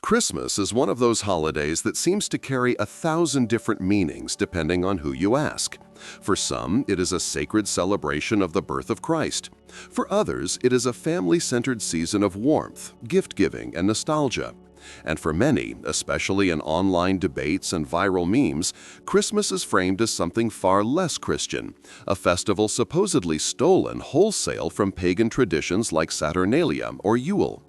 Christmas is one of those holidays that seems to carry 1,000 different meanings depending on who you ask. For some, it is a sacred celebration of the birth of Christ. For others, it is a family-centered season of warmth, gift-giving, and nostalgia. And for many, especially in online debates and viral memes, Christmas is framed as something far less Christian, a festival supposedly stolen wholesale from pagan traditions like Saturnalia or Yule.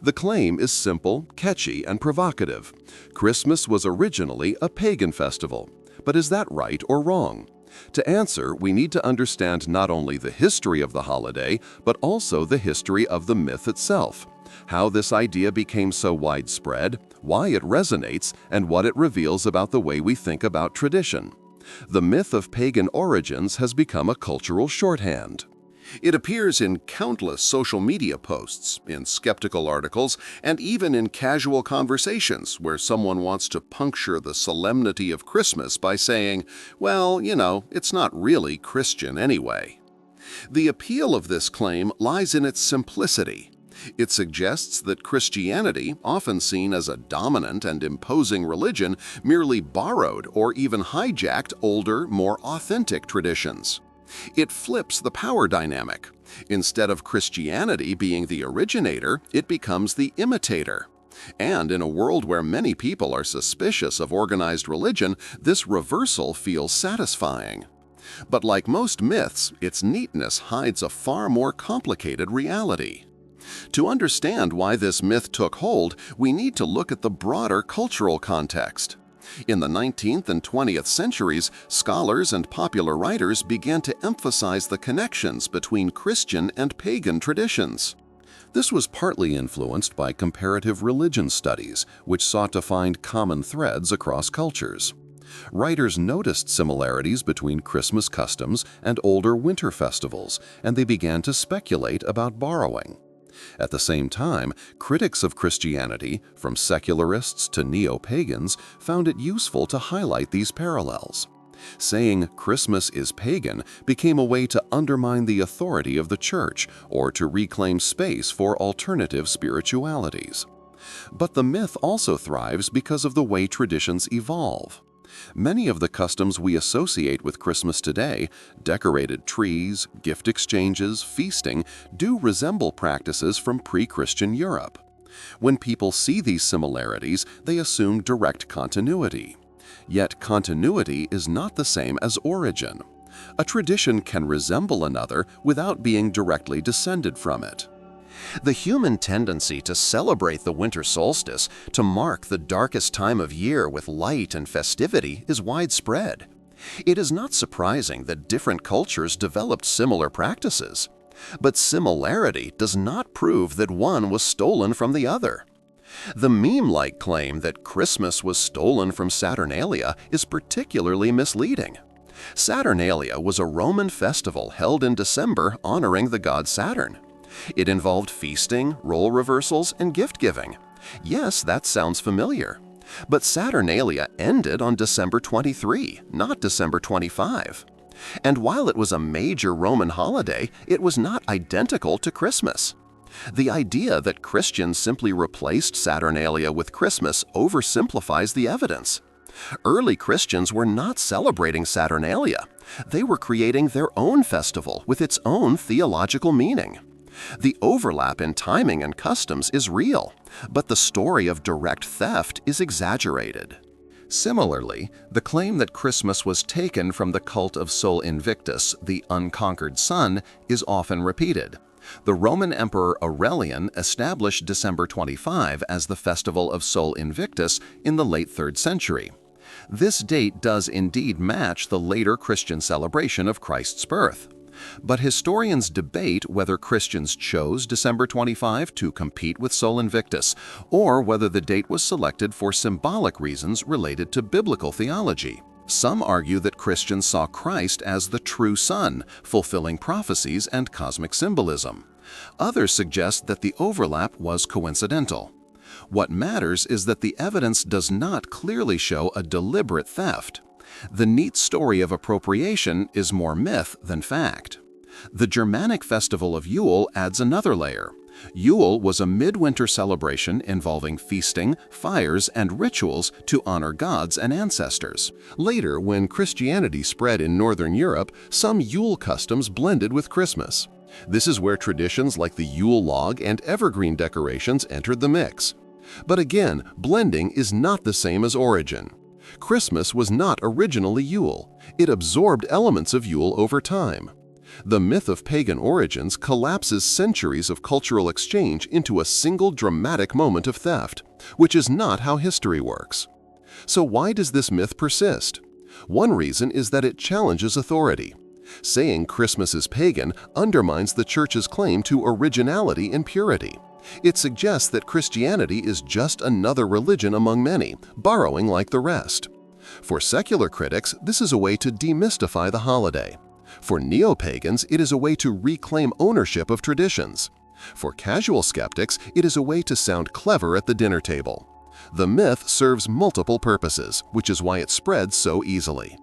The claim is simple, catchy, and provocative. Christmas was originally a pagan festival. But is that right or wrong? To answer, we need to understand not only the history of the holiday, but also the history of the myth itself. How this idea became so widespread, why it resonates, and what it reveals about the way we think about tradition. The myth of pagan origins has become a cultural shorthand. It appears in countless social media posts, in skeptical articles, and even in casual conversations where someone wants to puncture the solemnity of Christmas by saying, well, it's not really Christian anyway. The appeal of this claim lies in its simplicity. It suggests that Christianity, often seen as a dominant and imposing religion, merely borrowed or even hijacked older, more authentic traditions. It flips the power dynamic. Instead of Christianity being the originator, it becomes the imitator. And in a world where many people are suspicious of organized religion, this reversal feels satisfying. But like most myths, its neatness hides a far more complicated reality. To understand why this myth took hold, we need to look at the broader cultural context. In the 19th and 20th centuries, scholars and popular writers began to emphasize the connections between Christian and pagan traditions. This was partly influenced by comparative religion studies, which sought to find common threads across cultures. Writers noticed similarities between Christmas customs and older winter festivals, and they began to speculate about borrowing. At the same time, critics of Christianity, from secularists to neo-pagans, found it useful to highlight these parallels. Saying Christmas is pagan became a way to undermine the authority of the Church or to reclaim space for alternative spiritualities. But the myth also thrives because of the way traditions evolve. Many of the customs we associate with Christmas today, decorated trees, gift exchanges, feasting, do resemble practices from pre-Christian Europe. When people see these similarities, they assume direct continuity. Yet continuity is not the same as origin. A tradition can resemble another without being directly descended from it. The human tendency to celebrate the winter solstice, to mark the darkest time of year with light and festivity, is widespread. It is not surprising that different cultures developed similar practices. But similarity does not prove that one was stolen from the other. The meme-like claim that Christmas was stolen from Saturnalia is particularly misleading. Saturnalia was a Roman festival held in December honoring the god Saturn. It involved feasting, role reversals, and gift-giving. Yes, that sounds familiar. But Saturnalia ended on December 23, not December 25. And while it was a major Roman holiday, it was not identical to Christmas. The idea that Christians simply replaced Saturnalia with Christmas oversimplifies the evidence. Early Christians were not celebrating Saturnalia. They were creating their own festival with its own theological meaning. The overlap in timing and customs is real, but the story of direct theft is exaggerated. Similarly, the claim that Christmas was taken from the cult of Sol Invictus, the unconquered sun, is often repeated. The Roman Emperor Aurelian established December 25 as the festival of Sol Invictus in the late 3rd century. This date does indeed match the later Christian celebration of Christ's birth. But historians debate whether Christians chose December 25 to compete with Sol Invictus, or whether the date was selected for symbolic reasons related to biblical theology. Some argue that Christians saw Christ as the true sun, fulfilling prophecies and cosmic symbolism. Others suggest that the overlap was coincidental. What matters is that the evidence does not clearly show a deliberate theft. The neat story of appropriation is more myth than fact. The Germanic festival of Yule adds another layer. Yule was a midwinter celebration involving feasting, fires, and rituals to honor gods and ancestors. Later, when Christianity spread in Northern Europe, some Yule customs blended with Christmas. This is where traditions like the Yule log and evergreen decorations entered the mix. But again, blending is not the same as origin. Christmas was not originally Yule. It absorbed elements of Yule over time. The myth of pagan origins collapses centuries of cultural exchange into a single dramatic moment of theft, which is not how history works. So why does this myth persist? One reason is that it challenges authority. Saying Christmas is pagan undermines the Church's claim to originality and purity. It suggests that Christianity is just another religion among many, borrowing like the rest. For secular critics, this is a way to demystify the holiday. For neo-pagans, it is a way to reclaim ownership of traditions. For casual skeptics, it is a way to sound clever at the dinner table. The myth serves multiple purposes, which is why it spreads so easily.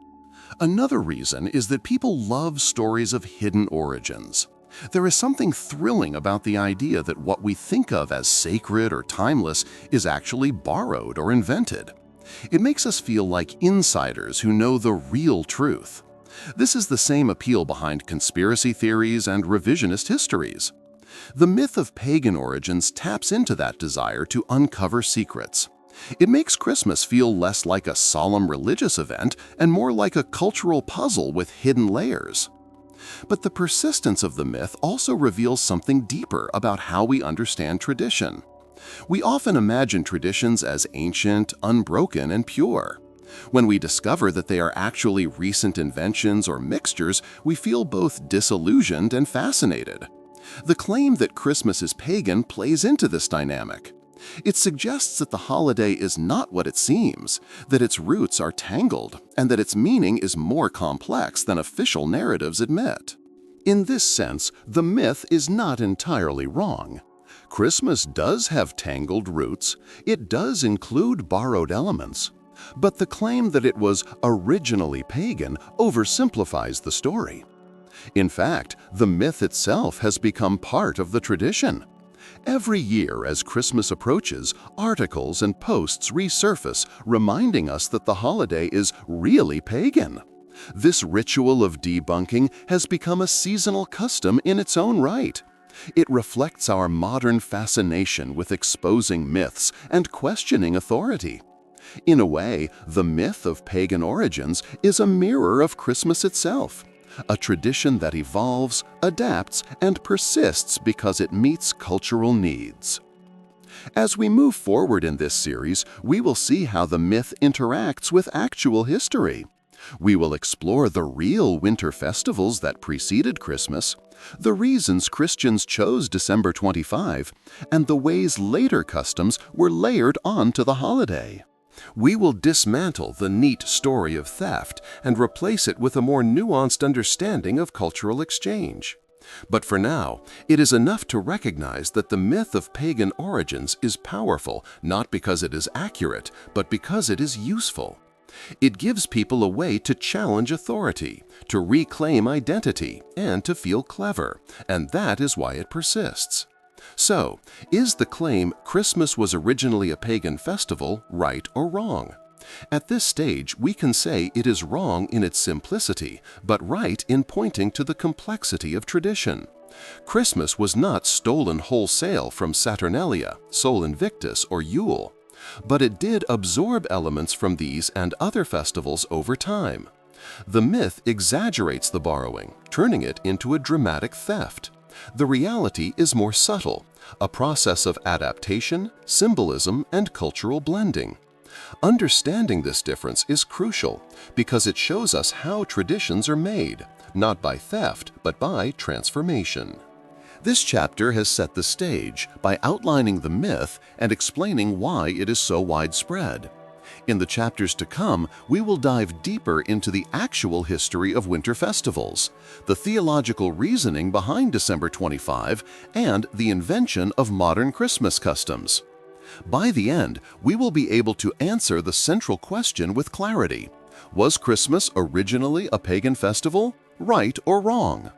Another reason is that people love stories of hidden origins. There is something thrilling about the idea that what we think of as sacred or timeless is actually borrowed or invented. It makes us feel like insiders who know the real truth. This is the same appeal behind conspiracy theories and revisionist histories. The myth of pagan origins taps into that desire to uncover secrets. It makes Christmas feel less like a solemn religious event and more like a cultural puzzle with hidden layers. But the persistence of the myth also reveals something deeper about how we understand tradition. We often imagine traditions as ancient, unbroken, and pure. When we discover that they are actually recent inventions or mixtures, we feel both disillusioned and fascinated. The claim that Christmas is pagan plays into this dynamic. It suggests that the holiday is not what it seems, that its roots are tangled, and that its meaning is more complex than official narratives admit. In this sense, the myth is not entirely wrong. Christmas does have tangled roots, it does include borrowed elements, but the claim that it was originally pagan oversimplifies the story. In fact, the myth itself has become part of the tradition. Every year as Christmas approaches, articles and posts resurface reminding us that the holiday is really pagan. This ritual of debunking has become a seasonal custom in its own right. It reflects our modern fascination with exposing myths and questioning authority. In a way, the myth of pagan origins is a mirror of Christmas itself, a tradition that evolves, adapts, and persists because it meets cultural needs. As we move forward in this series, we will see how the myth interacts with actual history. We will explore the real winter festivals that preceded Christmas, the reasons Christians chose December 25, and the ways later customs were layered onto the holiday. We will dismantle the neat story of theft and replace it with a more nuanced understanding of cultural exchange. But for now, it is enough to recognize that the myth of pagan origins is powerful not because it is accurate, but because it is useful. It gives people a way to challenge authority, to reclaim identity, and to feel clever, and that is why it persists. So, is the claim Christmas was originally a pagan festival right or wrong? At this stage, we can say it is wrong in its simplicity, but right in pointing to the complexity of tradition. Christmas was not stolen wholesale from Saturnalia, Sol Invictus, or Yule, but it did absorb elements from these and other festivals over time. The myth exaggerates the borrowing, turning it into a dramatic theft. The reality is more subtle, a process of adaptation, symbolism, and cultural blending. Understanding this difference is crucial because it shows us how traditions are made, not by theft, but by transformation. This chapter has set the stage by outlining the myth and explaining why it is so widespread. In the chapters to come, we will dive deeper into the actual history of winter festivals, the theological reasoning behind December 25, and the invention of modern Christmas customs. By the end, we will be able to answer the central question with clarity. Was Christmas originally a pagan festival, right or wrong?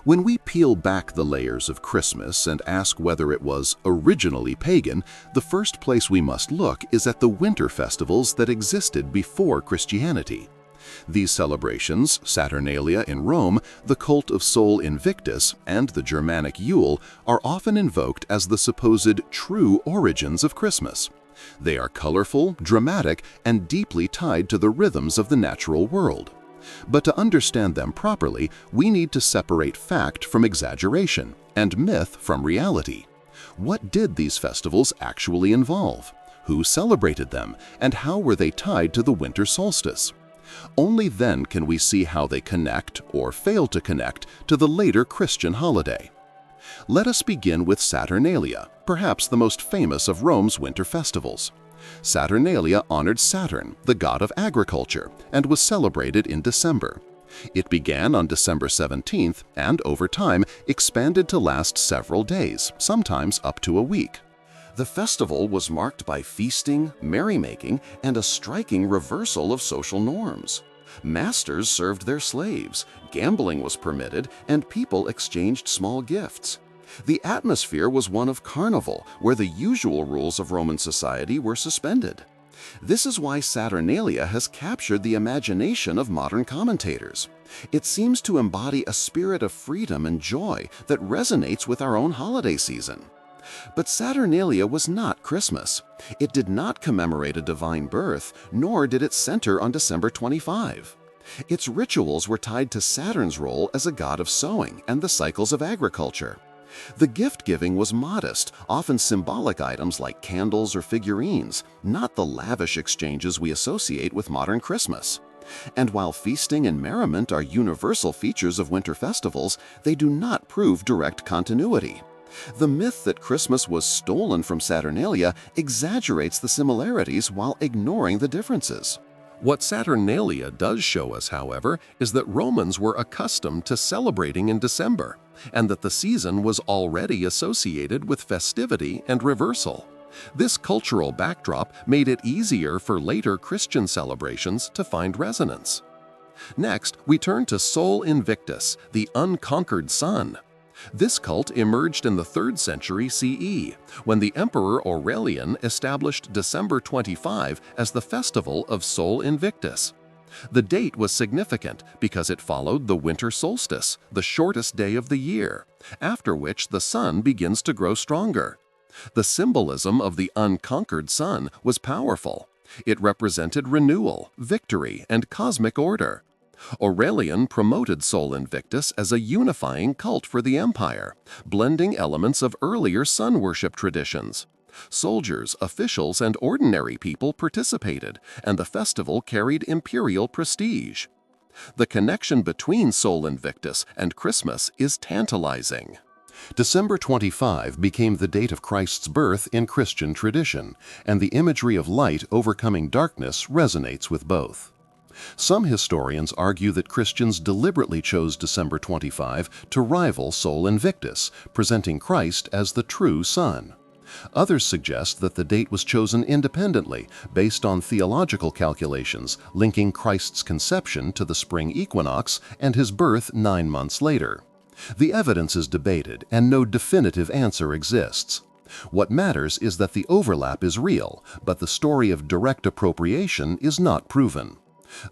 When we peel back the layers of Christmas and ask whether it was originally pagan, the first place we must look is at the winter festivals that existed before Christianity. These celebrations, Saturnalia in Rome, the cult of Sol Invictus, and the Germanic Yule, are often invoked as the supposed true origins of Christmas. They are colorful, dramatic, and deeply tied to the rhythms of the natural world. But to understand them properly, we need to separate fact from exaggeration and myth from reality. What did these festivals actually involve? Who celebrated them, and how were they tied to the winter solstice? Only then can we see how they connect, or fail to connect, to the later Christian holiday. Let us begin with Saturnalia, perhaps the most famous of Rome's winter festivals. Saturnalia honored Saturn, the god of agriculture, and was celebrated in December. It began on December 17th and, over time, expanded to last several days, sometimes up to a week. The festival was marked by feasting, merrymaking, and a striking reversal of social norms. Masters served their slaves, gambling was permitted, and people exchanged small gifts. The atmosphere was one of carnival, where the usual rules of Roman society were suspended. This is why Saturnalia has captured the imagination of modern commentators. It seems to embody a spirit of freedom and joy that resonates with our own holiday season. But Saturnalia was not Christmas. It did not commemorate a divine birth, nor did it center on December 25. Its rituals were tied to Saturn's role as a god of sowing and the cycles of agriculture. The gift-giving was modest, often symbolic items like candles or figurines, not the lavish exchanges we associate with modern Christmas. And while feasting and merriment are universal features of winter festivals, they do not prove direct continuity. The myth that Christmas was stolen from Saturnalia exaggerates the similarities while ignoring the differences. What Saturnalia does show us, however, is that Romans were accustomed to celebrating in December, and that the season was already associated with festivity and reversal. This cultural backdrop made it easier for later Christian celebrations to find resonance. Next, we turn to Sol Invictus, the unconquered sun. This cult emerged in the 3rd century CE, when the Emperor Aurelian established December 25 as the festival of Sol Invictus. The date was significant because it followed the winter solstice, the shortest day of the year, after which the sun begins to grow stronger. The symbolism of the unconquered sun was powerful. It represented renewal, victory, and cosmic order. Aurelian promoted Sol Invictus as a unifying cult for the empire, blending elements of earlier sun worship traditions. Soldiers, officials, and ordinary people participated, and the festival carried imperial prestige. The connection between Sol Invictus and Christmas is tantalizing. December 25 became the date of Christ's birth in Christian tradition, and the imagery of light overcoming darkness resonates with both. Some historians argue that Christians deliberately chose December 25 to rival Sol Invictus, presenting Christ as the true sun. Others suggest that the date was chosen independently, based on theological calculations linking Christ's conception to the spring equinox and his birth 9 months later. The evidence is debated, and no definitive answer exists. What matters is that the overlap is real, but the story of direct appropriation is not proven.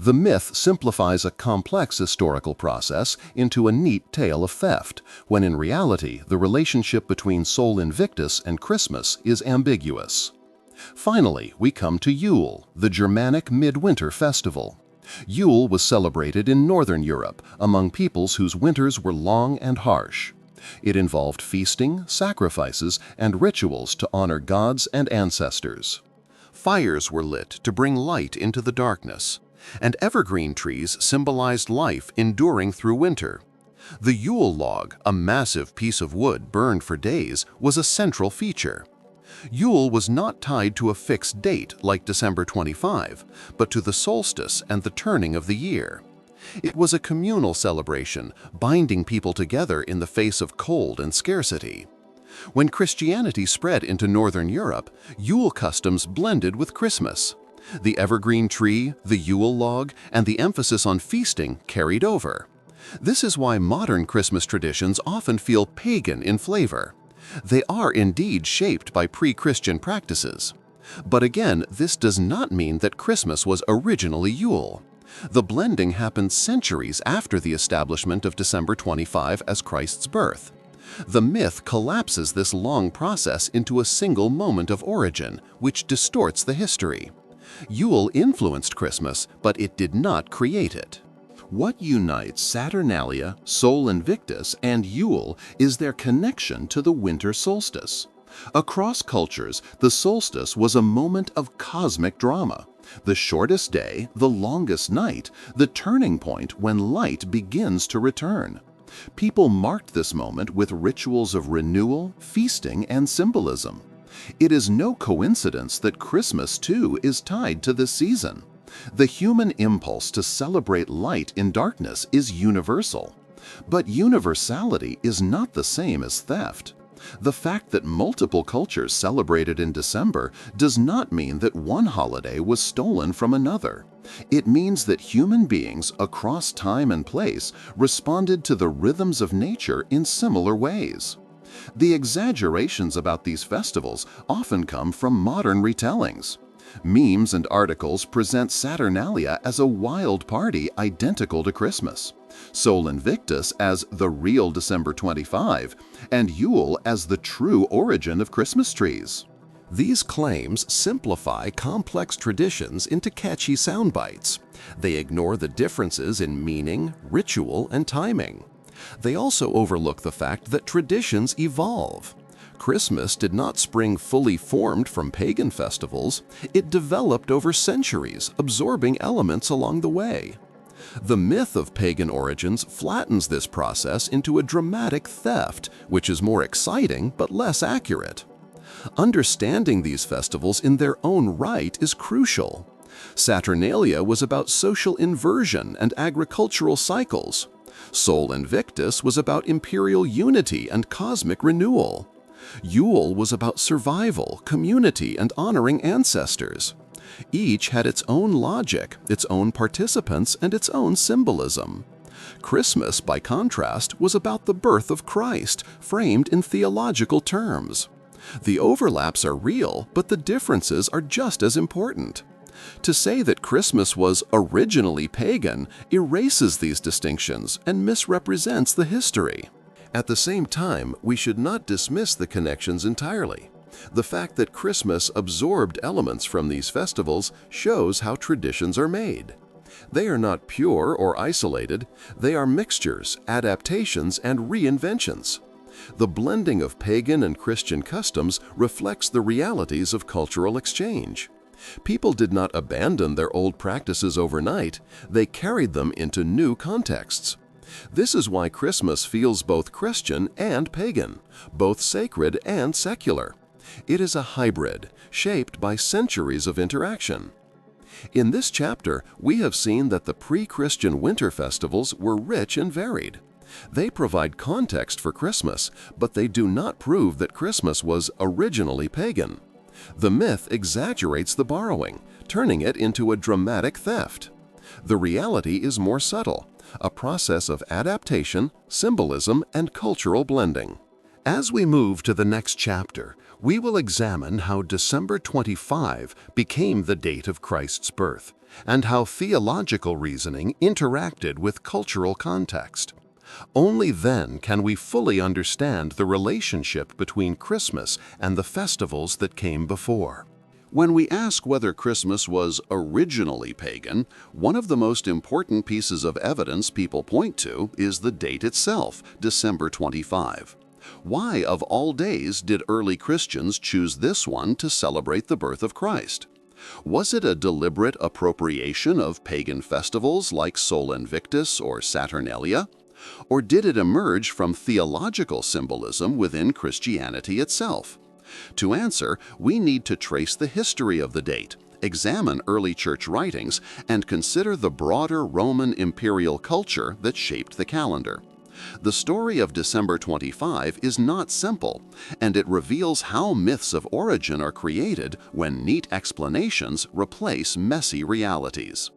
The myth simplifies a complex historical process into a neat tale of theft, when in reality the relationship between Sol Invictus and Christmas is ambiguous. Finally, we come to Yule, the Germanic midwinter festival. Yule was celebrated in Northern Europe among peoples whose winters were long and harsh. It involved feasting, sacrifices, and rituals to honor gods and ancestors. Fires were lit to bring light into the darkness, and evergreen trees symbolized life enduring through winter. The Yule log, a massive piece of wood burned for days, was a central feature. Yule was not tied to a fixed date like December 25, but to the solstice and the turning of the year. It was a communal celebration, binding people together in the face of cold and scarcity. When Christianity spread into Northern Europe, Yule customs blended with Christmas. The evergreen tree, the Yule log, and the emphasis on feasting carried over. This is why modern Christmas traditions often feel pagan in flavor. They are indeed shaped by pre-Christian practices. But again, this does not mean that Christmas was originally Yule. The blending happened centuries after the establishment of December 25 as Christ's birth. The myth collapses this long process into a single moment of origin, which distorts the history. Yule influenced Christmas, but it did not create it. What unites Saturnalia, Sol Invictus, and Yule is their connection to the winter solstice. Across cultures, the solstice was a moment of cosmic drama. The shortest day, the longest night, the turning point when light begins to return. People marked this moment with rituals of renewal, feasting, and symbolism. It is no coincidence that Christmas, too, is tied to this season. The human impulse to celebrate light in darkness is universal. But universality is not the same as theft. The fact that multiple cultures celebrated in December does not mean that one holiday was stolen from another. It means that human beings across time and place responded to the rhythms of nature in similar ways. The exaggerations about these festivals often come from modern retellings. Memes and articles present Saturnalia as a wild party identical to Christmas, Sol Invictus as the real December 25, and Yule as the true origin of Christmas trees. These claims simplify complex traditions into catchy sound bites. They ignore the differences in meaning, ritual, and timing. They also overlook the fact that traditions evolve. Christmas did not spring fully formed from pagan festivals. It developed over centuries, absorbing elements along the way. The myth of pagan origins flattens this process into a dramatic theft, which is more exciting but less accurate. Understanding these festivals in their own right is crucial. Saturnalia was about social inversion and agricultural cycles. Sol Invictus was about imperial unity and cosmic renewal. Yule was about survival, community, and honoring ancestors. Each had its own logic, its own participants, and its own symbolism. Christmas, by contrast, was about the birth of Christ, framed in theological terms. The overlaps are real, but the differences are just as important. To say that Christmas was originally pagan erases these distinctions and misrepresents the history. At the same time, we should not dismiss the connections entirely. The fact that Christmas absorbed elements from these festivals shows how traditions are made. They are not pure or isolated, they are mixtures, adaptations, and reinventions. The blending of pagan and Christian customs reflects the realities of cultural exchange. People did not abandon their old practices overnight, they carried them into new contexts. This is why Christmas feels both Christian and pagan, both sacred and secular. It is a hybrid, shaped by centuries of interaction. In this chapter, we have seen that the pre-Christian winter festivals were rich and varied. They provide context for Christmas, but they do not prove that Christmas was originally pagan. The myth exaggerates the borrowing, turning it into a dramatic theft. The reality is more subtle, a process of adaptation, symbolism, and cultural blending. As we move to the next chapter, we will examine how December 25 became the date of Christ's birth, and how theological reasoning interacted with cultural context. Only then can we fully understand the relationship between Christmas and the festivals that came before. When we ask whether Christmas was originally pagan, one of the most important pieces of evidence people point to is the date itself, December 25. Why, of all days, did early Christians choose this one to celebrate the birth of Christ? Was it a deliberate appropriation of pagan festivals like Sol Invictus or Saturnalia? Or did it emerge from theological symbolism within Christianity itself? To answer, we need to trace the history of the date, examine early church writings, and consider the broader Roman imperial culture that shaped the calendar. The story of December 25 is not simple, and it reveals how myths of origin are created when neat explanations replace messy realities.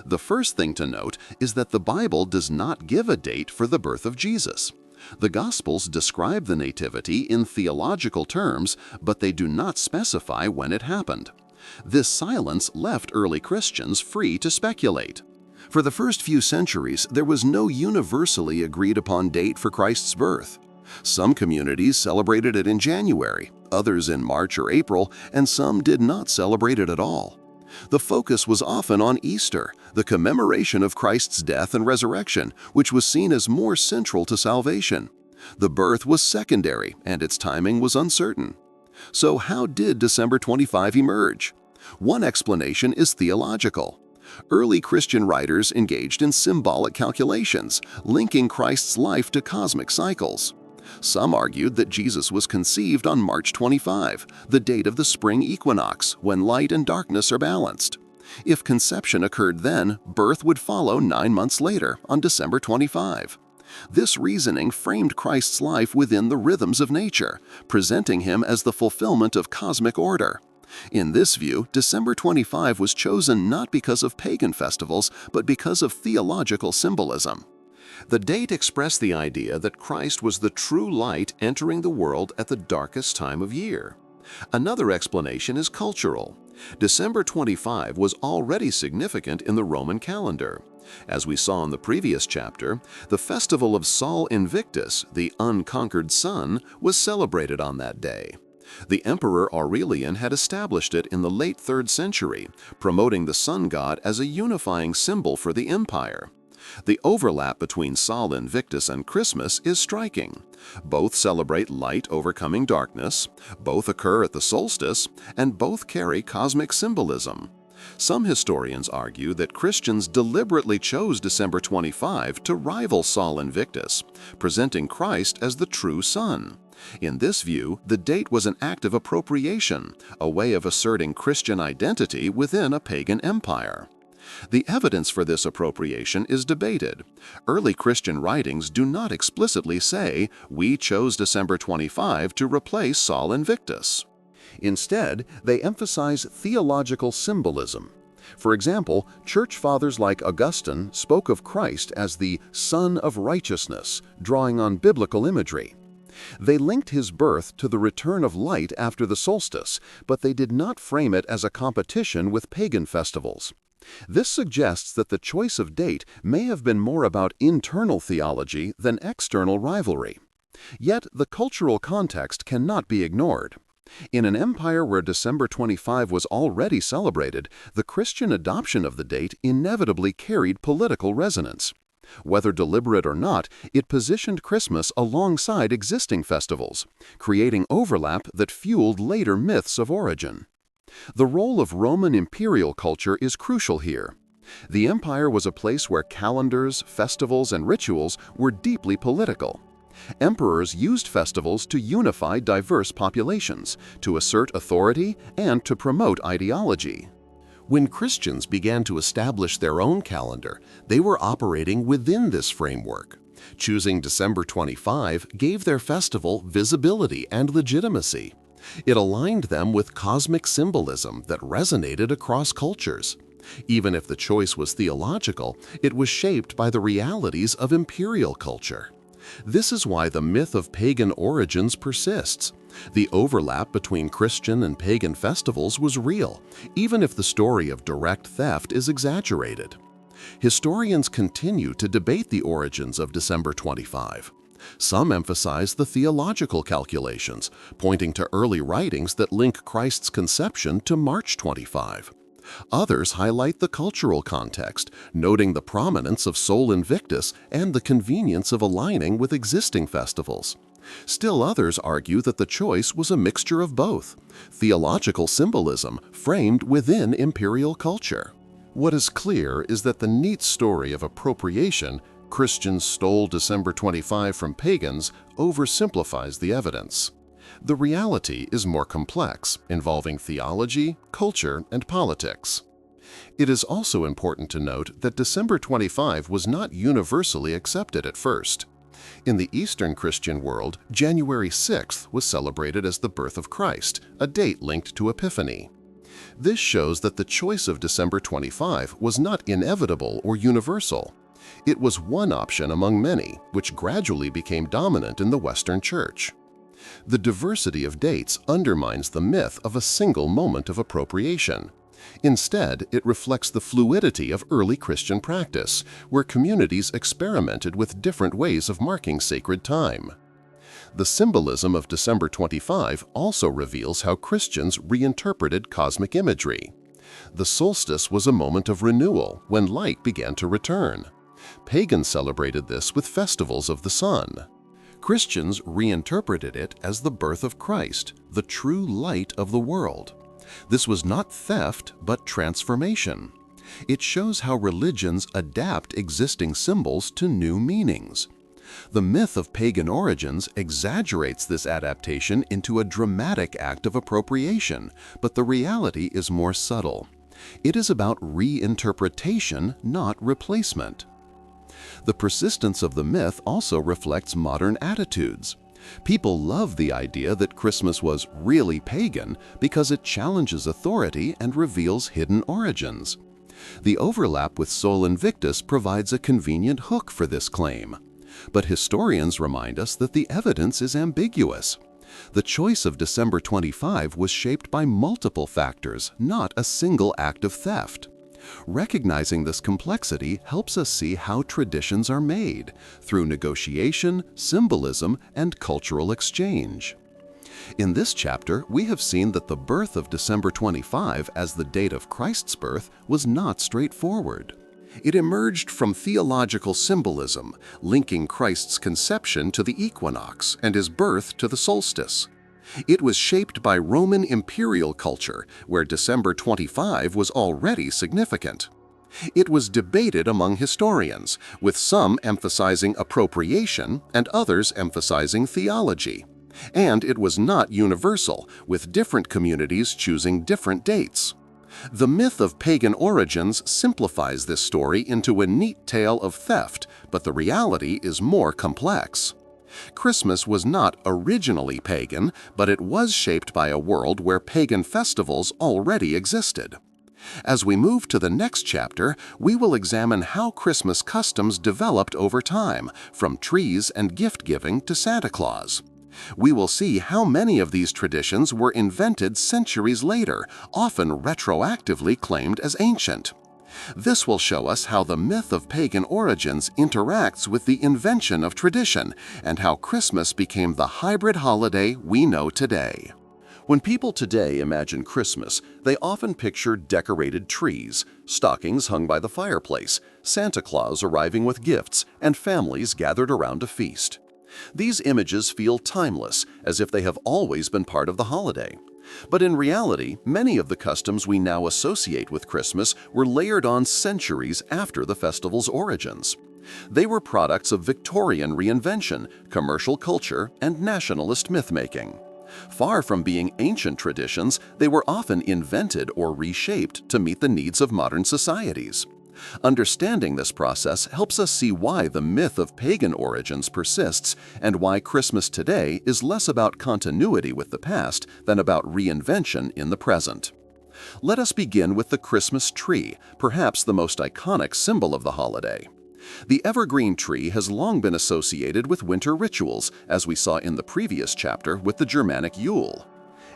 The first thing to note is that the Bible does not give a date for the birth of Jesus. The Gospels describe the Nativity in theological terms, but they do not specify when it happened. This silence left early Christians free to speculate. For the first few centuries, there was no universally agreed upon date for Christ's birth. Some communities celebrated it in January, others in March or April, and some did not celebrate it at all. The focus was often on Easter, the commemoration of Christ's death and resurrection, which was seen as more central to salvation. The birth was secondary, and its timing was uncertain. So how did December 25 emerge? One explanation is theological. Early Christian writers engaged in symbolic calculations, linking Christ's life to cosmic cycles. Some argued that Jesus was conceived on March 25, the date of the spring equinox, when light and darkness are balanced. If conception occurred then, birth would follow 9 months later, on December 25. This reasoning framed Christ's life within the rhythms of nature, presenting him as the fulfillment of cosmic order. In this view, December 25 was chosen not because of pagan festivals, but because of theological symbolism. The date expressed the idea that Christ was the true light entering the world at the darkest time of year. Another explanation is cultural. December 25 was already significant in the Roman calendar. As we saw in the previous chapter, the festival of Sol Invictus, the unconquered sun, was celebrated on that day. The Emperor Aurelian had established it in the late 3rd century, promoting the sun god as a unifying symbol for the empire. The overlap between Sol Invictus and Christmas is striking. Both celebrate light overcoming darkness, both occur at the solstice, and both carry cosmic symbolism. Some historians argue that Christians deliberately chose December 25 to rival Sol Invictus, presenting Christ as the true sun. In this view, the date was an act of appropriation, a way of asserting Christian identity within a pagan empire. The evidence for this appropriation is debated. Early Christian writings do not explicitly say, "We chose December 25 to replace Sol Invictus." Instead, they emphasize theological symbolism. For example, church fathers like Augustine spoke of Christ as the Son of Righteousness, drawing on biblical imagery. They linked his birth to the return of light after the solstice, but they did not frame it as a competition with pagan festivals. This suggests that the choice of date may have been more about internal theology than external rivalry. Yet the cultural context cannot be ignored. In an empire where December 25 was already celebrated, the Christian adoption of the date inevitably carried political resonance. Whether deliberate or not, it positioned Christmas alongside existing festivals, creating overlap that fueled later myths of origin. The role of Roman imperial culture is crucial here. The empire was a place where calendars, festivals, and rituals were deeply political. Emperors used festivals to unify diverse populations, to assert authority, and to promote ideology. When Christians began to establish their own calendar, they were operating within this framework. Choosing December 25 gave their festival visibility and legitimacy. It aligned them with cosmic symbolism that resonated across cultures. Even if the choice was theological, it was shaped by the realities of imperial culture. This is why the myth of pagan origins persists. The overlap between Christian and pagan festivals was real, even if the story of direct theft is exaggerated. Historians continue to debate the origins of December 25. Some emphasize the theological calculations, pointing to early writings that link Christ's conception to March 25. Others highlight the cultural context, noting the prominence of Sol Invictus and the convenience of aligning with existing festivals. Still others argue that the choice was a mixture of both, theological symbolism framed within imperial culture. What is clear is that the neat story of appropriation, Christians stole December 25 from pagans, oversimplifies the evidence. The reality is more complex, involving theology, culture, and politics. It is also important to note that December 25 was not universally accepted at first. In the Eastern Christian world, January 6th was celebrated as the birth of Christ, a date linked to Epiphany. This shows that the choice of December 25 was not inevitable or universal. It was one option among many, which gradually became dominant in the Western Church. The diversity of dates undermines the myth of a single moment of appropriation. Instead, it reflects the fluidity of early Christian practice, where communities experimented with different ways of marking sacred time. The symbolism of December 25 also reveals how Christians reinterpreted cosmic imagery. The solstice was a moment of renewal when light began to return. Pagans celebrated this with festivals of the sun. Christians reinterpreted it as the birth of Christ, the true light of the world. This was not theft, but transformation. It shows how religions adapt existing symbols to new meanings. The myth of pagan origins exaggerates this adaptation into a dramatic act of appropriation, but the reality is more subtle. It is about reinterpretation, not replacement. The persistence of the myth also reflects modern attitudes. People love the idea that Christmas was really pagan because it challenges authority and reveals hidden origins. The overlap with Sol Invictus provides a convenient hook for this claim. But historians remind us that the evidence is ambiguous. The choice of December 25 was shaped by multiple factors, not a single act of theft. Recognizing this complexity helps us see how traditions are made, through negotiation, symbolism, and cultural exchange. In this chapter, we have seen that the birth of December 25 as the date of Christ's birth was not straightforward. It emerged from theological symbolism, linking Christ's conception to the equinox and his birth to the solstice. It was shaped by Roman imperial culture, where December 25 was already significant. It was debated among historians, with some emphasizing appropriation and others emphasizing theology. And it was not universal, with different communities choosing different dates. The myth of pagan origins simplifies this story into a neat tale of theft, but the reality is more complex. Christmas was not originally pagan, but it was shaped by a world where pagan festivals already existed. As we move to the next chapter, we will examine how Christmas customs developed over time, from trees and gift-giving to Santa Claus. We will see how many of these traditions were invented centuries later, often retroactively claimed as ancient. This will show us how the myth of pagan origins interacts with the invention of tradition and how Christmas became the hybrid holiday we know today. When people today imagine Christmas, they often picture decorated trees, stockings hung by the fireplace, Santa Claus arriving with gifts, and families gathered around a feast. These images feel timeless, as if they have always been part of the holiday. But in reality, many of the customs we now associate with Christmas were layered on centuries after the festival's origins. They were products of Victorian reinvention, commercial culture, and nationalist myth-making. Far from being ancient traditions, they were often invented or reshaped to meet the needs of modern societies. Understanding this process helps us see why the myth of pagan origins persists and why Christmas today is less about continuity with the past than about reinvention in the present. Let us begin with the Christmas tree, perhaps the most iconic symbol of the holiday. The evergreen tree has long been associated with winter rituals, as we saw in the previous chapter with the Germanic Yule.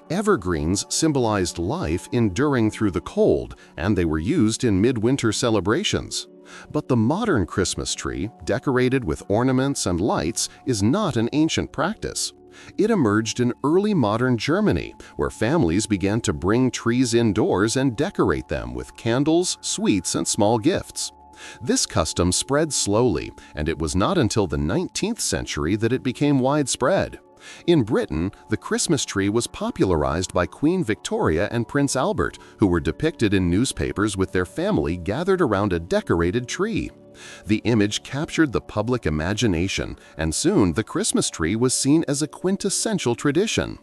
Evergreens symbolized life enduring through the cold, and they were used in midwinter celebrations. But the modern Christmas tree, decorated with ornaments and lights, is not an ancient practice. It emerged in early modern Germany, where families began to bring trees indoors and decorate them with candles, sweets, and small gifts. This custom spread slowly, and it was not until the 19th century that it became widespread. In Britain, the Christmas tree was popularized by Queen Victoria and Prince Albert, who were depicted in newspapers with their family gathered around a decorated tree. The image captured the public imagination, and soon the Christmas tree was seen as a quintessential tradition.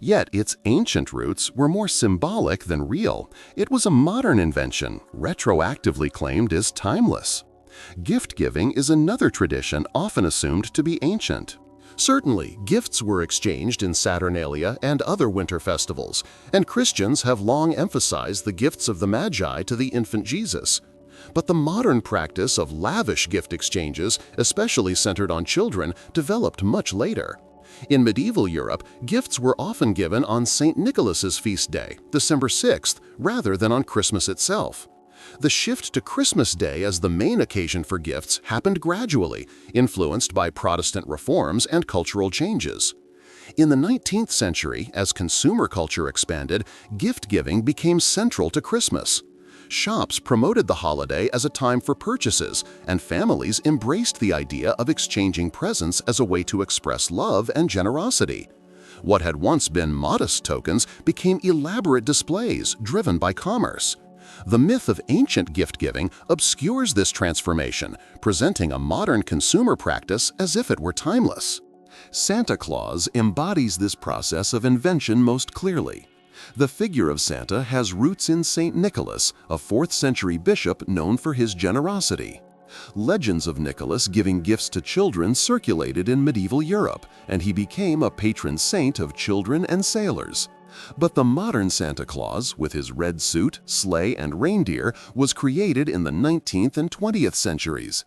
Yet its ancient roots were more symbolic than real. It was a modern invention, retroactively claimed as timeless. Gift-giving is another tradition often assumed to be ancient. Certainly, gifts were exchanged in Saturnalia and other winter festivals, and Christians have long emphasized the gifts of the Magi to the infant Jesus. But the modern practice of lavish gift exchanges, especially centered on children, developed much later. In medieval Europe, gifts were often given on St. Nicholas's feast day, December 6th, rather than on Christmas itself. The shift to Christmas Day as the main occasion for gifts happened gradually, influenced by Protestant reforms and cultural changes. In the 19th century, as consumer culture expanded, gift-giving became central to Christmas. Shops promoted the holiday as a time for purchases, and families embraced the idea of exchanging presents as a way to express love and generosity. What had once been modest tokens became elaborate displays driven by commerce. The myth of ancient gift-giving obscures this transformation, presenting a modern consumer practice as if it were timeless. Santa Claus embodies this process of invention most clearly. The figure of Santa has roots in St. Nicholas, a 4th-century bishop known for his generosity. Legends of Nicholas giving gifts to children circulated in medieval Europe, and he became a patron saint of children and sailors. But the modern Santa Claus, with his red suit, sleigh, and reindeer, was created in the 19th and 20th centuries.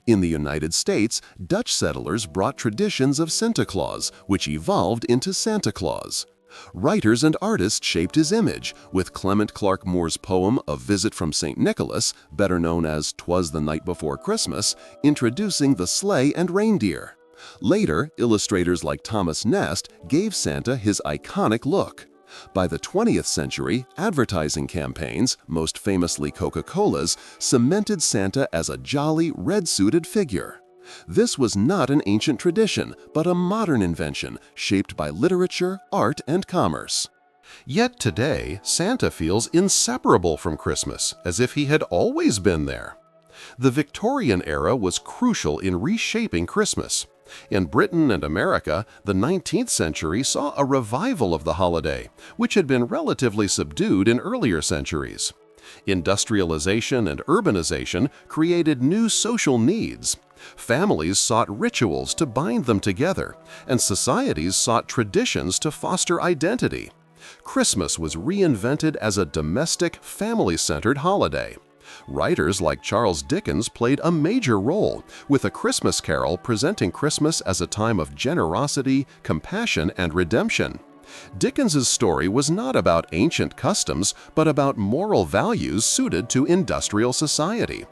In the United States, Dutch settlers brought traditions of Santa Claus, which evolved into Santa Claus. Writers and artists shaped his image, with Clement Clarke Moore's poem A Visit from St. Nicholas, better known as 'Twas the Night Before Christmas, introducing the sleigh and reindeer. Later, illustrators like Thomas Nast gave Santa his iconic look. By the 20th century, advertising campaigns, most famously Coca-Cola's, cemented Santa as a jolly, red-suited figure. This was not an ancient tradition, but a modern invention shaped by literature, art, and commerce. Yet today, Santa feels inseparable from Christmas, as if he had always been there. The Victorian era was crucial in reshaping Christmas. In Britain and America, the 19th century saw a revival of the holiday, which had been relatively subdued in earlier centuries. Industrialization and urbanization created new social needs. Families sought rituals to bind them together, and societies sought traditions to foster identity. Christmas was reinvented as a domestic, family-centered holiday. Writers like Charles Dickens played a major role, with A Christmas Carol presenting Christmas as a time of generosity, compassion, and redemption. Dickens's story was not about ancient customs, but about moral values suited to industrial society.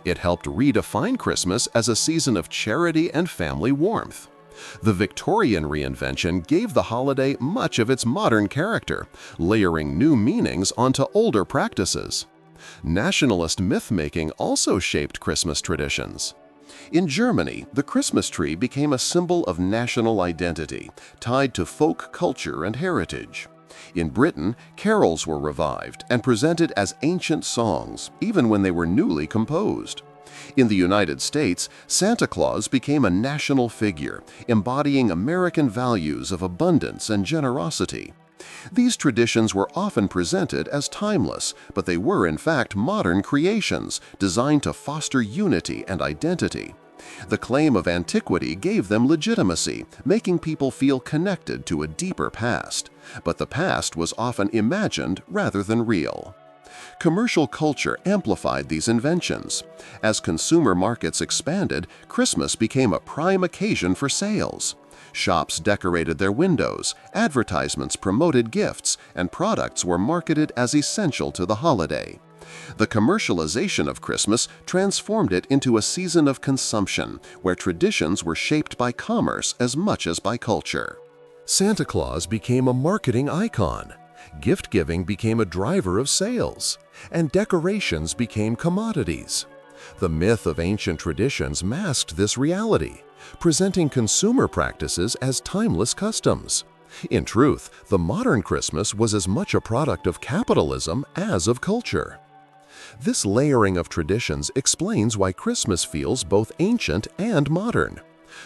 It helped redefine Christmas as a season of charity and family warmth. The Victorian reinvention gave the holiday much of its modern character, layering new meanings onto older practices. Nationalist myth-making also shaped Christmas traditions. In Germany, the Christmas tree became a symbol of national identity, tied to folk culture and heritage. In Britain, carols were revived and presented as ancient songs, even when they were newly composed. In the United States, Santa Claus became a national figure, embodying American values of abundance and generosity. These traditions were often presented as timeless, but they were in fact modern creations designed to foster unity and identity. The claim of antiquity gave them legitimacy, making people feel connected to a deeper past. But the past was often imagined rather than real. Commercial culture amplified these inventions. As consumer markets expanded, Christmas became a prime occasion for sales. Shops decorated their windows, advertisements promoted gifts, and products were marketed as essential to the holiday. The commercialization of Christmas transformed it into a season of consumption, where traditions were shaped by commerce as much as by culture. Santa Claus became a marketing icon. Gift-giving became a driver of sales, and decorations became commodities. The myth of ancient traditions masked this reality, presenting consumer practices as timeless customs. In truth, the modern Christmas was as much a product of capitalism as of culture. This layering of traditions explains why Christmas feels both ancient and modern.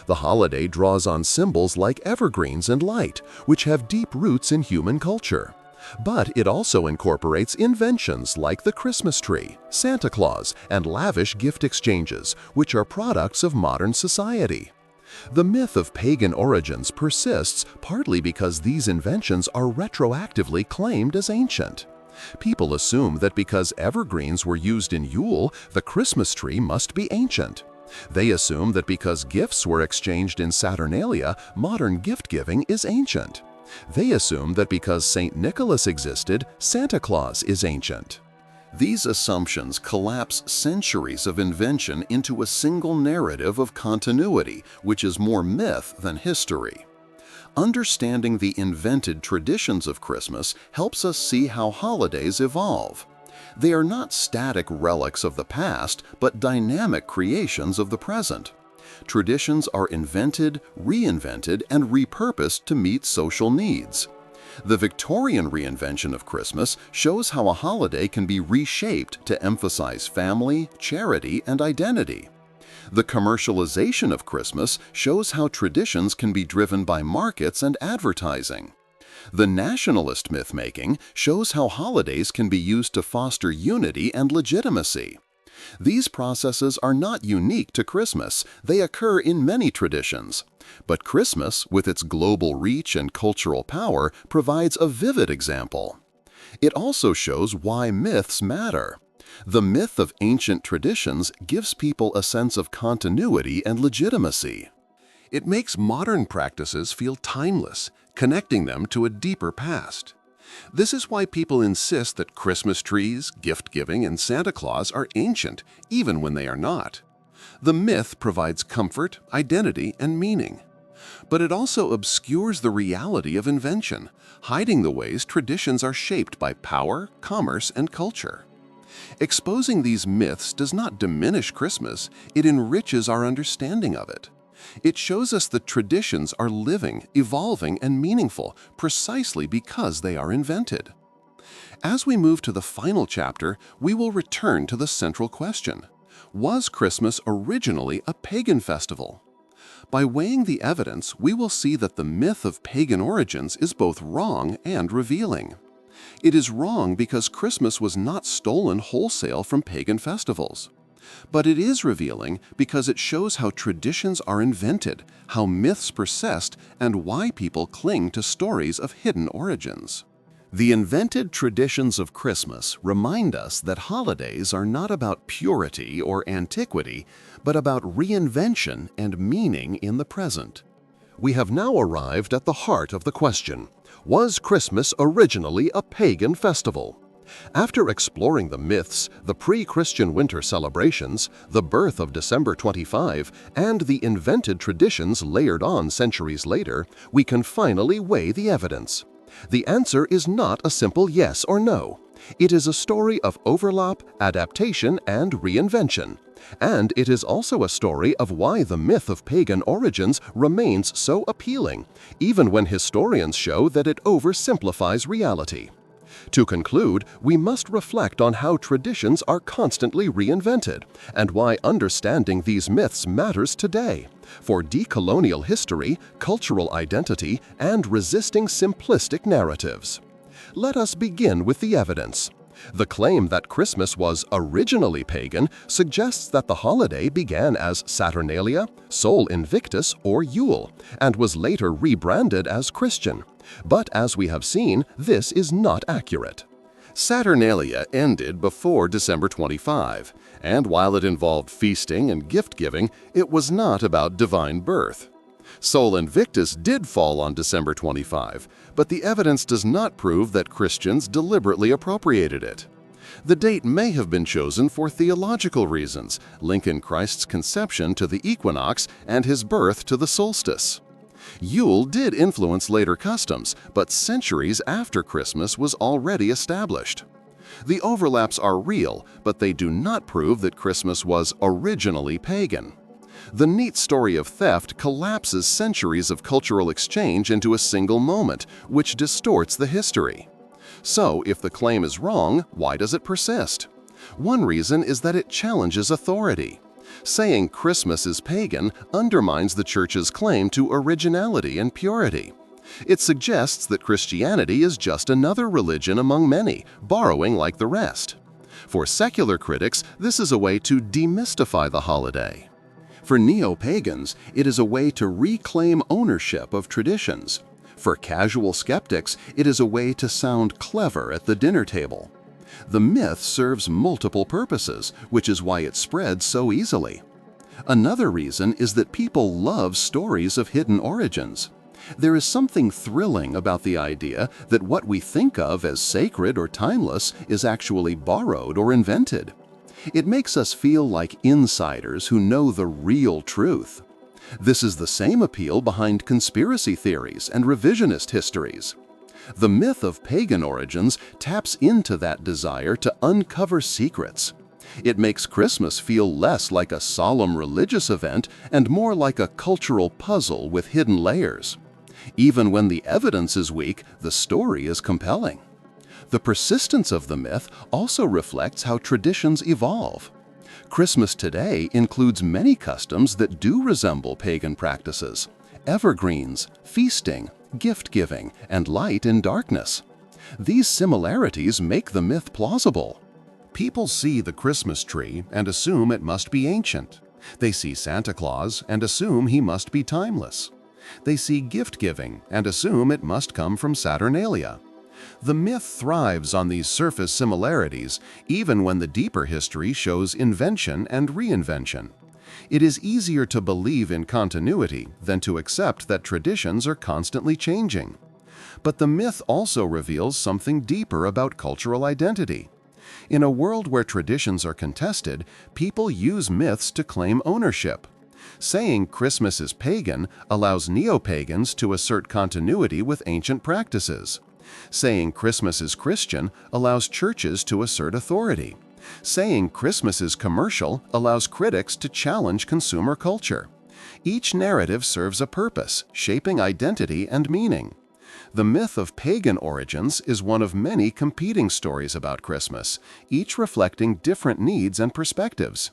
The holiday draws on symbols like evergreens and light, which have deep roots in human culture. But it also incorporates inventions like the Christmas tree, Santa Claus, and lavish gift exchanges, which are products of modern society. The myth of pagan origins persists partly because these inventions are retroactively claimed as ancient. People assume that because evergreens were used in Yule, the Christmas tree must be ancient. They assume that because gifts were exchanged in Saturnalia, modern gift-giving is ancient. They assume that because St. Nicholas existed, Santa Claus is ancient. These assumptions collapse centuries of invention into a single narrative of continuity, which is more myth than history. Understanding the invented traditions of Christmas helps us see how holidays evolve. They are not static relics of the past, but dynamic creations of the present. Traditions are invented, reinvented, and repurposed to meet social needs. The Victorian reinvention of Christmas shows how a holiday can be reshaped to emphasize family, charity, and identity. The commercialization of Christmas shows how traditions can be driven by markets and advertising. The nationalist myth-making shows how holidays can be used to foster unity and legitimacy. These processes are not unique to Christmas, they occur in many traditions. But Christmas, with its global reach and cultural power, provides a vivid example. It also shows why myths matter. The myth of ancient traditions gives people a sense of continuity and legitimacy. It makes modern practices feel timeless, connecting them to a deeper past. This is why people insist that Christmas trees, gift-giving, and Santa Claus are ancient, even when they are not. The myth provides comfort, identity, and meaning. But it also obscures the reality of invention, hiding the ways traditions are shaped by power, commerce, and culture. Exposing these myths does not diminish Christmas, it enriches our understanding of it. It shows us that traditions are living, evolving, and meaningful precisely because they are invented. As we move to the final chapter, we will return to the central question: was Christmas originally a pagan festival? By weighing the evidence, we will see that the myth of pagan origins is both wrong and revealing. It is wrong because Christmas was not stolen wholesale from pagan festivals. But it is revealing because it shows how traditions are invented, how myths persist, and why people cling to stories of hidden origins. The invented traditions of Christmas remind us that holidays are not about purity or antiquity, but about reinvention and meaning in the present. We have now arrived at the heart of the question: was Christmas originally a pagan festival? After exploring the myths, the pre-Christian winter celebrations, the birth of December 25, and the invented traditions layered on centuries later, we can finally weigh the evidence. The answer is not a simple yes or no. It is a story of overlap, adaptation, and reinvention. And it is also a story of why the myth of pagan origins remains so appealing, even when historians show that it oversimplifies reality. To conclude, we must reflect on how traditions are constantly reinvented and why understanding these myths matters today for decolonial history, cultural identity, and resisting simplistic narratives. Let us begin with the evidence. The claim that Christmas was originally pagan suggests that the holiday began as Saturnalia, Sol Invictus, or Yule, and was later rebranded as Christian. But as we have seen, this is not accurate. Saturnalia ended before December 25, and while it involved feasting and gift-giving, it was not about divine birth. Sol Invictus did fall on December 25, but the evidence does not prove that Christians deliberately appropriated it. The date may have been chosen for theological reasons, linking Christ's conception to the equinox and his birth to the solstice. Yule did influence later customs, but centuries after Christmas was already established. The overlaps are real, but they do not prove that Christmas was originally pagan. The neat story of theft collapses centuries of cultural exchange into a single moment, which distorts the history. So, if the claim is wrong, why does it persist? One reason is that it challenges authority. Saying Christmas is pagan undermines the Church's claim to originality and purity. It suggests that Christianity is just another religion among many, borrowing like the rest. For secular critics, this is a way to demystify the holiday. For neo-pagans, it is a way to reclaim ownership of traditions. For casual skeptics, it is a way to sound clever at the dinner table. The myth serves multiple purposes, which is why it spreads so easily. Another reason is that people love stories of hidden origins. There is something thrilling about the idea that what we think of as sacred or timeless is actually borrowed or invented. It makes us feel like insiders who know the real truth. This is the same appeal behind conspiracy theories and revisionist histories. The myth of pagan origins taps into that desire to uncover secrets. It makes Christmas feel less like a solemn religious event and more like a cultural puzzle with hidden layers. Even when the evidence is weak, the story is compelling. The persistence of the myth also reflects how traditions evolve. Christmas today includes many customs that do resemble pagan practices: evergreens, feasting, gift-giving, and light in darkness. These similarities make the myth plausible. People see the Christmas tree and assume it must be ancient. They see Santa Claus and assume he must be timeless. They see gift-giving and assume it must come from Saturnalia. The myth thrives on these surface similarities, even when the deeper history shows invention and reinvention. It is easier to believe in continuity than to accept that traditions are constantly changing. But the myth also reveals something deeper about cultural identity. In a world where traditions are contested, people use myths to claim ownership. Saying Christmas is pagan allows neo-pagans to assert continuity with ancient practices. Saying Christmas is Christian allows churches to assert authority. Saying Christmas is commercial allows critics to challenge consumer culture. Each narrative serves a purpose, shaping identity and meaning. The myth of pagan origins is one of many competing stories about Christmas, each reflecting different needs and perspectives.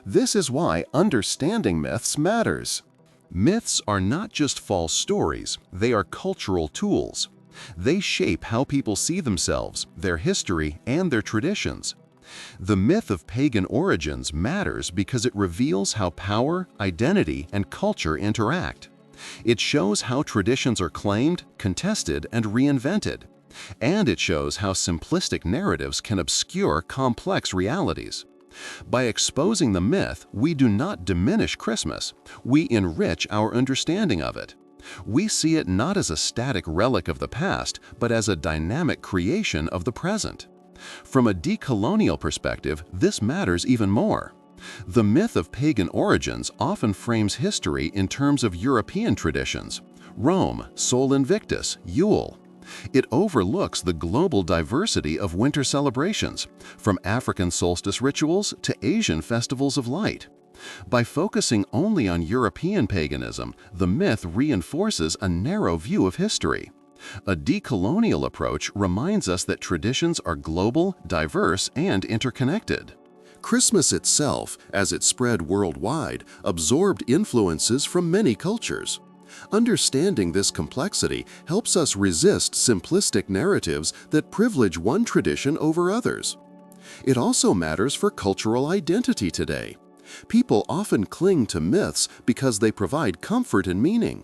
This is why understanding myths matters. Myths are not just false stories, they are cultural tools. They shape how people see themselves, their history, and their traditions. The myth of pagan origins matters because it reveals how power, identity, and culture interact. It shows how traditions are claimed, contested, and reinvented. And it shows how simplistic narratives can obscure complex realities. By exposing the myth, we do not diminish Christmas, we enrich our understanding of it. We see it not as a static relic of the past, but as a dynamic creation of the present. From a decolonial perspective, this matters even more. The myth of pagan origins often frames history in terms of European traditions: Rome, Sol Invictus, Yule. It overlooks the global diversity of winter celebrations, from African solstice rituals to Asian festivals of light. By focusing only on European paganism, the myth reinforces a narrow view of history. A decolonial approach reminds us that traditions are global, diverse, and interconnected. Christmas itself, as it spread worldwide, absorbed influences from many cultures. Understanding this complexity helps us resist simplistic narratives that privilege one tradition over others. It also matters for cultural identity today. People often cling to myths because they provide comfort and meaning.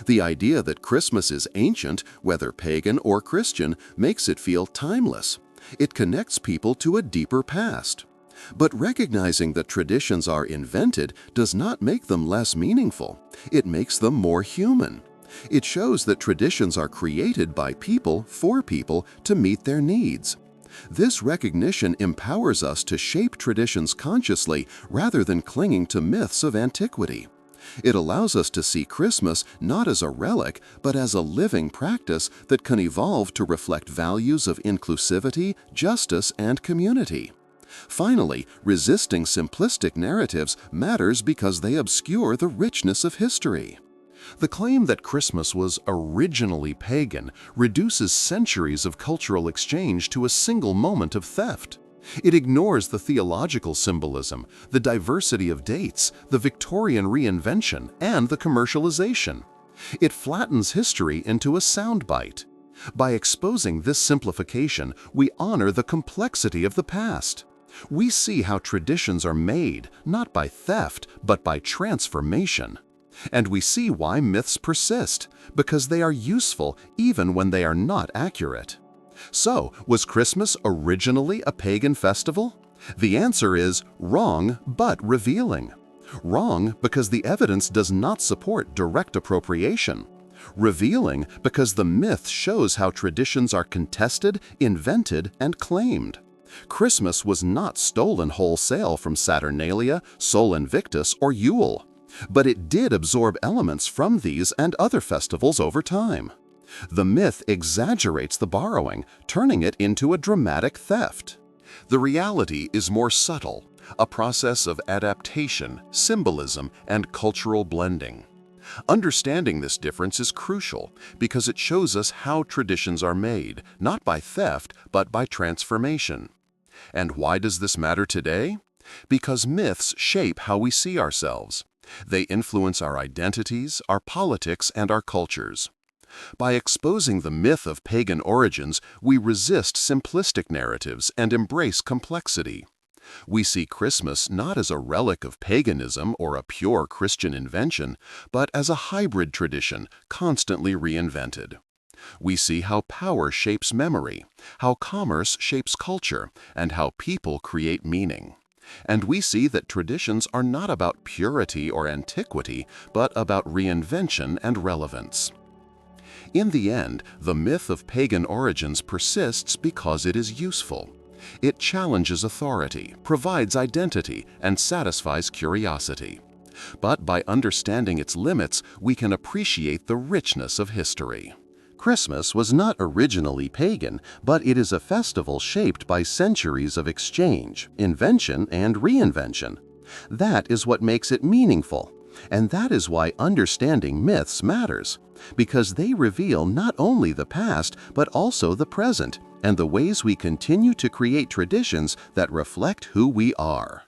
The idea that Christmas is ancient, whether pagan or Christian, makes it feel timeless. It connects people to a deeper past. But recognizing that traditions are invented does not make them less meaningful. It makes them more human. It shows that traditions are created by people for people to meet their needs. This recognition empowers us to shape traditions consciously rather than clinging to myths of antiquity. It allows us to see Christmas not as a relic, but as a living practice that can evolve to reflect values of inclusivity, justice, and community. Finally, resisting simplistic narratives matters because they obscure the richness of history. The claim that Christmas was originally pagan reduces centuries of cultural exchange to a single moment of theft. It ignores the theological symbolism, the diversity of dates, the Victorian reinvention, and the commercialization. It flattens history into a soundbite. By exposing this simplification, we honor the complexity of the past. We see how traditions are made, not by theft, but by transformation. And we see why myths persist, because they are useful even when they are not accurate. So, was Christmas originally a pagan festival? The answer is wrong, but revealing. Wrong because the evidence does not support direct appropriation. Revealing because the myth shows how traditions are contested, invented, and claimed. Christmas was not stolen wholesale from Saturnalia, Sol Invictus, or Yule, but it did absorb elements from these and other festivals over time. The myth exaggerates the borrowing, turning it into a dramatic theft. The reality is more subtle, a process of adaptation, symbolism, and cultural blending. Understanding this difference is crucial because it shows us how traditions are made, not by theft, but by transformation. And why does this matter today? Because myths shape how we see ourselves. They influence our identities, our politics, and our cultures. By exposing the myth of pagan origins, we resist simplistic narratives and embrace complexity. We see Christmas not as a relic of paganism or a pure Christian invention, but as a hybrid tradition, constantly reinvented. We see how power shapes memory, how commerce shapes culture, and how people create meaning. And we see that traditions are not about purity or antiquity, but about reinvention and relevance. In the end, the myth of pagan origins persists because it is useful. It challenges authority, provides identity, and satisfies curiosity. But by understanding its limits, we can appreciate the richness of history. Christmas was not originally pagan, but it is a festival shaped by centuries of exchange, invention, and reinvention. That is what makes it meaningful. And that is why understanding myths matters, because they reveal not only the past, but also the present, and the ways we continue to create traditions that reflect who we are.